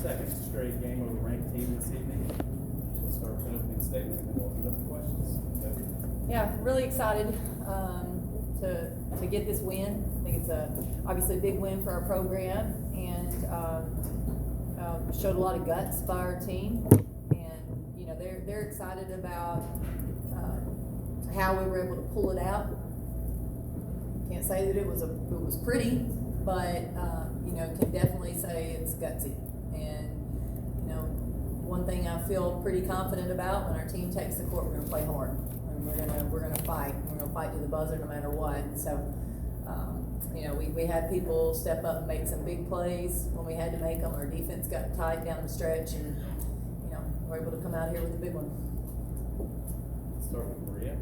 second straight game of a ranked team this evening. We'll start with an opening statement and we'll open it up for questions. Okay. Yeah, really excited to get this win. I think it's obviously a big win for our program, and showed a lot of guts by our team. And you know they're excited about how we were able to pull it out. Can't say that it was pretty, but you know, can definitely say it's gutsy. And you know, one thing I feel pretty confident about, when our team takes the court, we're going to play hard, and we're gonna fight. We're going to fight to the buzzer no matter what. So you know, we had people step up and make some big plays when we had to make them. Our defense got tight down the stretch, and you know, we're able to come out here with a big one. Start with Maria.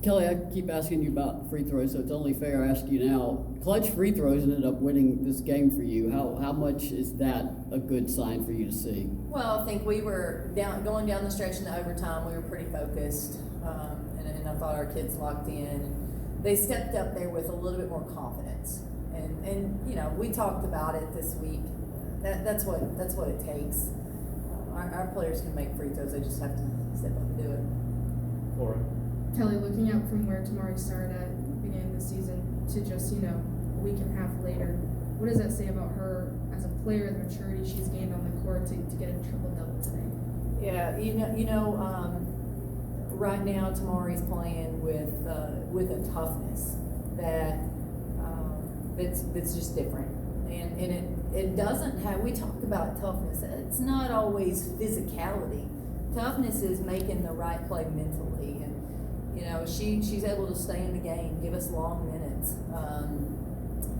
Kelly, I keep asking you about free throws, so it's only fair I ask you now. Clutch free throws ended up winning this game for you. How much is that a good sign for you to see? Well, I think we were going down the stretch in the overtime. We were pretty focused, and I thought our kids locked in. They stepped up there with a little bit more confidence, and you know, we talked about it this week. That's what it takes. Our players can make free throws. They just have to step up and do it. Laura. Kelly, looking at from where Tamari started at the beginning of the season to just, you know, a week and a half later, what does that say about her as a player, the maturity she's gained on the court to get a triple-double today? Yeah, you know, right now Tamari's playing with a toughness that's just different, and it doesn't have. We talk about toughness. It's not always physicality. Toughness is making the right play mentally, and you know, she's able to stay in the game, give us long minutes.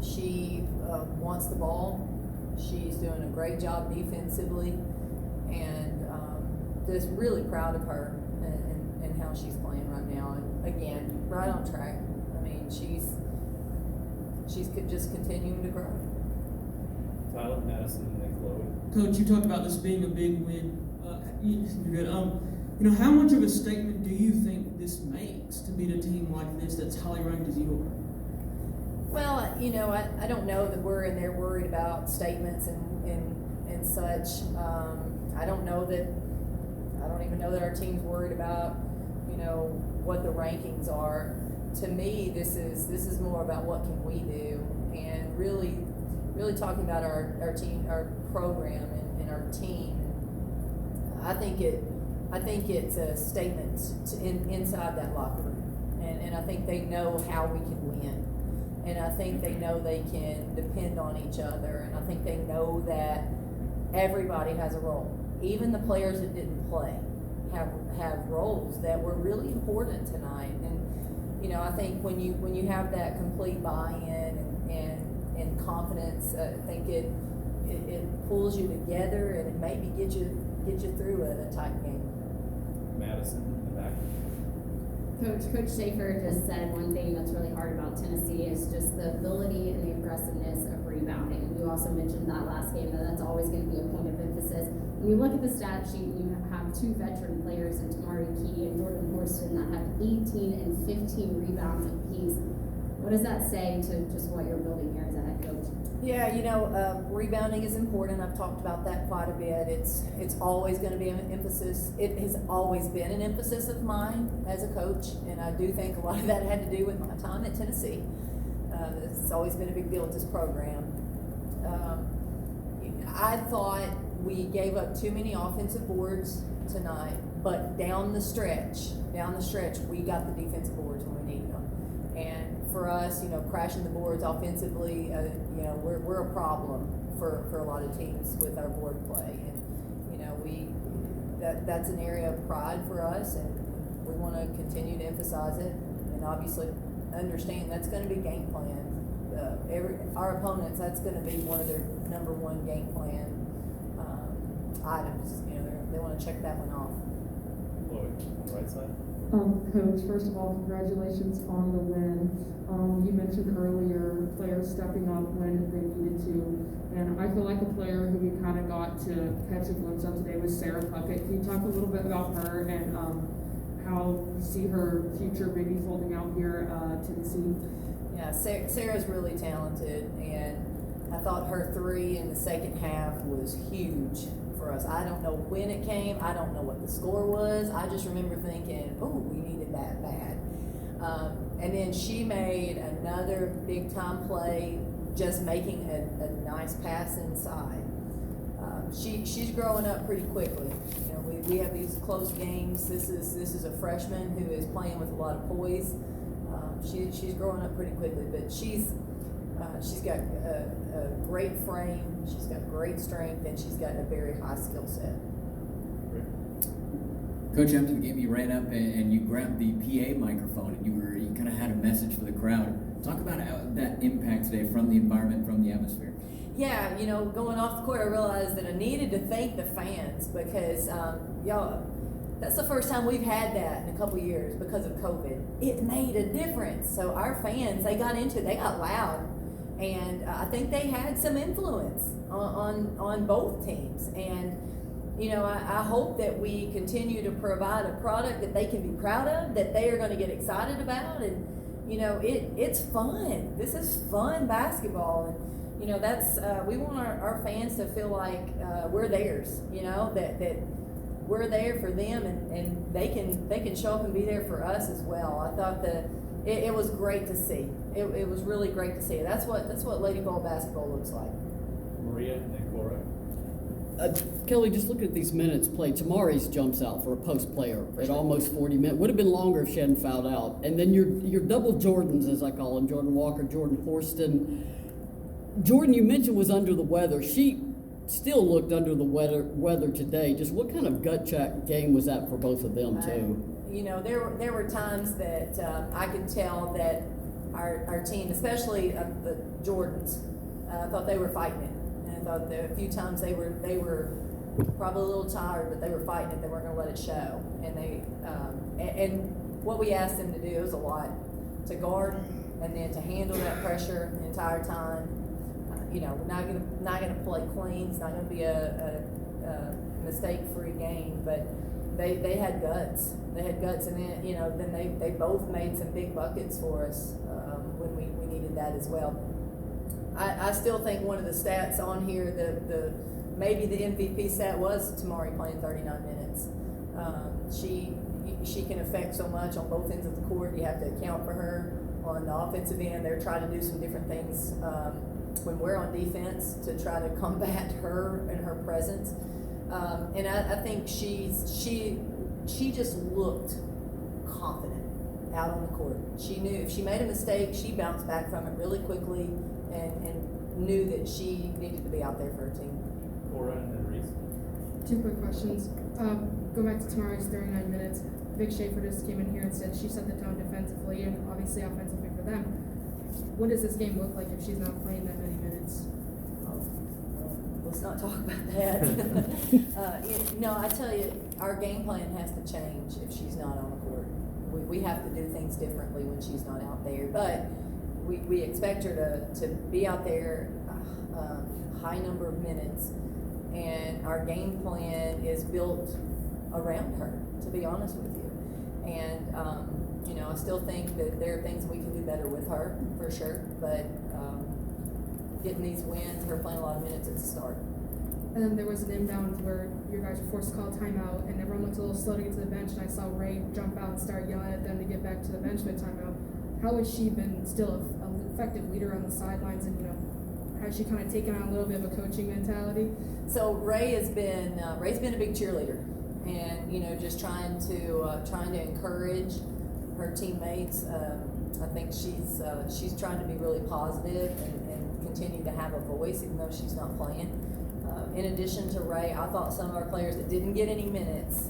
She wants the ball. She's doing a great job defensively, and just really proud of her and how she's playing right now. And again, right on track. I mean, she's just continuing to grow. Tyler, Madison, and then Chloe. Coach, you talked about this being a big win. You're good. You know, how much of a statement do you think this makes to beat a team like this that's highly ranked as you are? Well, you know, I don't know that we're in there worried about statements and such. I don't even know that our team's worried about, you know, what the rankings are. To me, this is more about what can we do, and really talking about our team, our program, and our team. I think it's a statement inside that locker room, and I think they know how we can win, and I think they know they can depend on each other, and I think they know that everybody has a role. Even the players that didn't play have roles that were really important tonight, and you know, I think when you have that complete buy-in and confidence, I think it pulls you together, and it maybe get you through a tight game. Madison in the back. Coach Schaefer just said one thing that's really hard about Tennessee is just the ability and the aggressiveness of rebounding. You also mentioned that last game, that's always going to be a point of emphasis. When you look at the stat sheet, you have two veteran players in Tamari Key and Jordan Horston that have 18 and 15 rebounds apiece. What does that say to just what you're building here as a head coach? Yeah, you know, rebounding is important. I've talked about that quite a bit. It's always going to be an emphasis. It has always been an emphasis of mine as a coach, and I do think a lot of that had to do with my time at Tennessee. It's always been a big deal with this program. I thought we gave up too many offensive boards tonight, but down the stretch, we got the defensive boards when we needed them. And for us, you know, crashing the boards offensively, you know, we're a problem for a lot of teams with our board play, and you know, that's an area of pride for us, and we want to continue to emphasize it, and obviously understand that's going to be game plan. Our opponents, that's going to be one of their number one game plan items. You know, they want to check that one off. Chloe, on the right side. Coach, first of all, congratulations on the win. You mentioned earlier players stepping up when they needed to, and I feel like a player who we kind of got to catch a glimpse of today was Sarah Puckett. Can you talk a little bit about her and how you see her future maybe folding out here to the team? Yeah, Sarah's really talented, and I thought her 3 in the second half was huge for us. I don't know when it came. I don't know what the score was. I just remember thinking, oh, we needed that bad. And then she made another big time play, just making a nice pass inside. She's growing up pretty quickly. You know, we have these close games. This is a freshman who is playing with a lot of poise. She's growing up pretty quickly, but she's got a great frame. She's got great strength, and she's got a very high skill set. Coach, after the game, you ran up and you grabbed the PA microphone and you kind of had a message for the crowd. Talk about that impact today from the environment, from the atmosphere. Yeah, you know, going off the court, I realized that I needed to thank the fans because, y'all, that's the first time we've had that in a couple years because of COVID. It made a difference. So our fans, they got into it, they got loud. And I think they had some influence on both teams. And, you know, I hope that we continue to provide a product that they can be proud of, that they are going to get excited about. And, you know, it's fun. This is fun basketball. And, you know, that's we want our fans to feel like we're theirs, you know, that we're there for them and they can show up and be there for us as well. I thought it was great to see. It was really great to see. That's what Lady Bowl basketball looks like. Maria and then Cora. Kelly, just look at these minutes played. Tamari's jumps out for a post player at almost 40 minutes. Would have been longer if she hadn't fouled out. And then your double Jordans, as I call them, Jordan Walker, Jordan Horston. Jordan, you mentioned, was under the weather. She still looked under the weather today. Just what kind of gut check game was that for both of them, too? You know, there were times that I could tell that our team, especially the Jordans, I thought they were fighting it. And I thought that a few times they were probably a little tired, but they were fighting it. They weren't going to let it show. And and what we asked them to do was a lot, to guard and then to handle that pressure the entire time. You know, we're not gonna play clean. It's not gonna be a mistake-free game, but they had guts. They had guts, and then they both made some big buckets for us when we needed that as well. I still think one of the stats on here, the maybe the MVP stat was Tamari playing 39 minutes. She can affect so much on both ends of the court. You have to account for her on the offensive end. They're trying to do some different things when we're on defense to try to combat her and her presence. And I think she just looked confident out on the court. She knew if she made a mistake, she bounced back from it really quickly and knew that she needed to be out there for her team. Cora and then Reese. 2 quick questions. Go back to Tamari's 39 minutes. Vic Schaefer just came in here and said she set the tone defensively and obviously offensively for them. What does this game look like if she's not playing that many minutes? Let's not talk about that. I tell you, our game plan has to change if she's not on the court. We have to do things differently when she's not out there. But we expect her to be out there a high number of minutes, and our game plan is built around her, to be honest with you. And I still think that there are things we can do better with her, for sure. But getting these wins, her playing a lot of minutes at the start. And then there was an inbound where you guys were forced to call timeout, and everyone looked a little slow to get to the bench, and I saw Ray jump out and start yelling at them to get back to the bench mid timeout. How has she been still an effective leader on the sidelines, and has she kind of taken on a little bit of a coaching mentality? So Ray's been a big cheerleader, and just trying to encourage her teammates. I think she's trying to be really positive and continue to have a voice, even though she's not playing. In addition to Ray, I thought some of our players that didn't get any minutes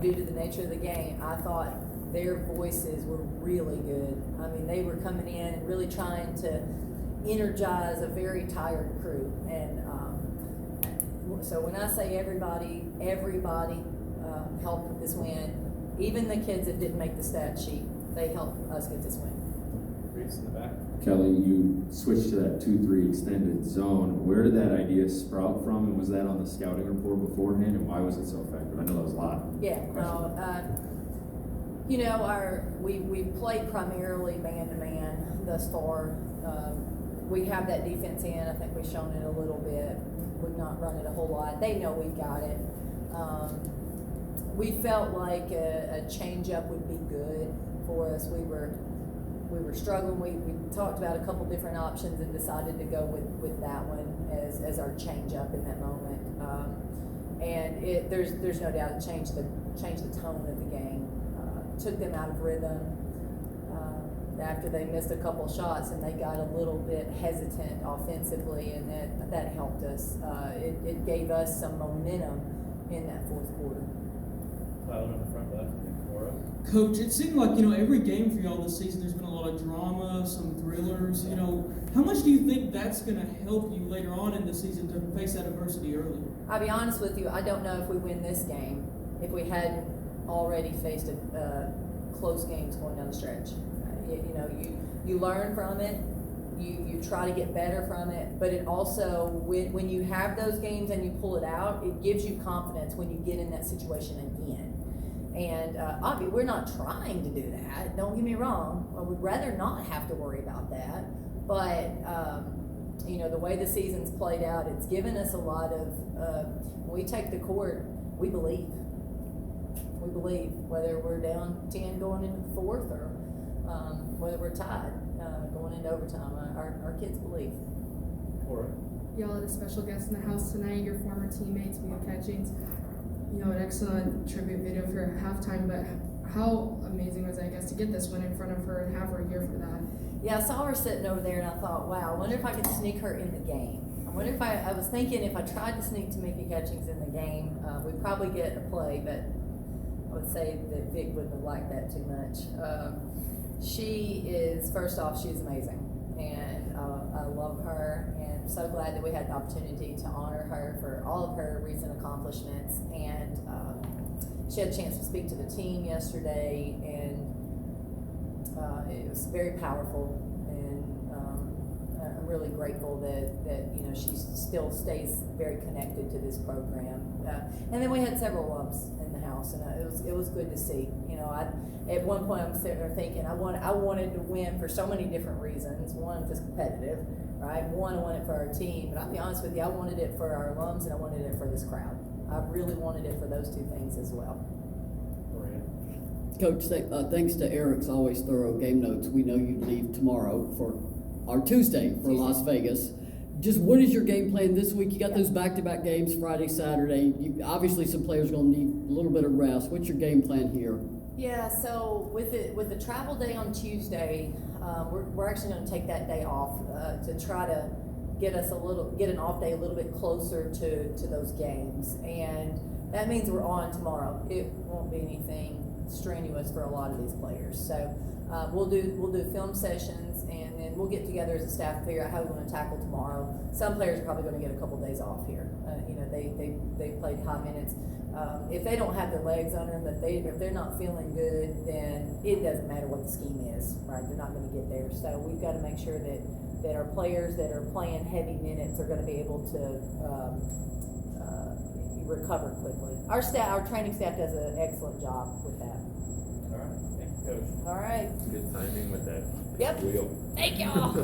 due to the nature of the game, I thought their voices were really good. I mean, they were coming in and really trying to energize a very tired crew. And so when I say everybody helped with this win, even the kids that didn't make the stat sheet, they helped us get this win. Reese in the back. Kelly, you switched to that 2-3 extended zone. Where did that idea sprout from, and was that on the scouting report beforehand, and why was it so effective? I know that was a lot. Yeah, we played primarily man-to-man thus far. we have that defense in. I think we've shown it a little bit. We've not run it a whole lot. They know we've got it. We felt like a change-up would be good for us. We were struggling. We talked about a couple different options and decided to go with that one as our change-up in that moment. And there's no doubt it changed the tone of the game. Took them out of rhythm. After they missed a couple shots and they got a little bit hesitant offensively, and that helped us. It gave us some momentum in that fourth quarter. Cloud on the front left, Cora. Coach, it seemed like, every game for y'all this season, there's been a lot of drama, some thrillers. How much do you think that's going to help you later on in the season to face that adversity early? I'll be honest with you, I don't know if we win this game if we hadn't already faced close games going down the stretch. You learn from it, you try to get better from it, but it also, when you have those games and you pull it out, it gives you confidence when you get in that situation again. And obviously, we're not trying to do that. Don't get me wrong. I would rather not have to worry about that. But the way the season's played out, it's given us a lot of. When we take the court, we believe. We believe whether we're down 10 going into the fourth or whether we're tied going into overtime. Our kids believe. Cora. Y'all had a special guest in the house tonight, your former teammates, Mia Catchings. An excellent tribute video for halftime, but how amazing was it, I guess, to get this one in front of her and have her here for that? Yeah, I saw her sitting over there and I thought, wow, I wonder if I could sneak her in the game. I wonder if I was thinking if I tried to sneak Tamika Catchings in the game, we'd probably get a play, but I would say that Vic wouldn't have liked that too much. First off, she's amazing, and I love her, and I'm so glad that we had the opportunity to honor her for all of her recent accomplishments. And she had a chance to speak to the team yesterday, and it was very powerful. And I'm really grateful that she still stays very connected to this program. And then we had several alums in the house, and it was good to see. At one point I'm sitting there thinking I wanted to win for so many different reasons. One, I'm just competitive, right? One, I wanted it for our team, but I'll be honest with you, I wanted it for our alums and I wanted it for this crowd. I really wanted it for those two things as well. Maria. Coach, thanks to Eric's always thorough game notes, we know you leave tomorrow Tuesday for Las Vegas. Just what is your game plan this week? You got those back-to-back games, Friday, Saturday. Obviously, some players are going to need a little bit of rest. What's your game plan here? Yeah, so with the travel day on Tuesday, we're actually going to take that day off to try to get an off day a little bit closer to those games, and that means we're on tomorrow. It won't be anything strenuous for a lot of these players. So we'll do film sessions, and then we'll get together as a staff and figure out how we want to tackle tomorrow. Some players are probably going to get a couple days off here. They played high minutes. If they don't have their legs under them, if they're not feeling good, then it doesn't matter what the scheme is, right? They're not going to get there. So we've got to make sure that our players that are playing heavy minutes are going to be able to recover quickly. Our training staff does an excellent job with that. All right. Thank you, Coach. All right. Good timing with that Yep. wheel. Thank y'all.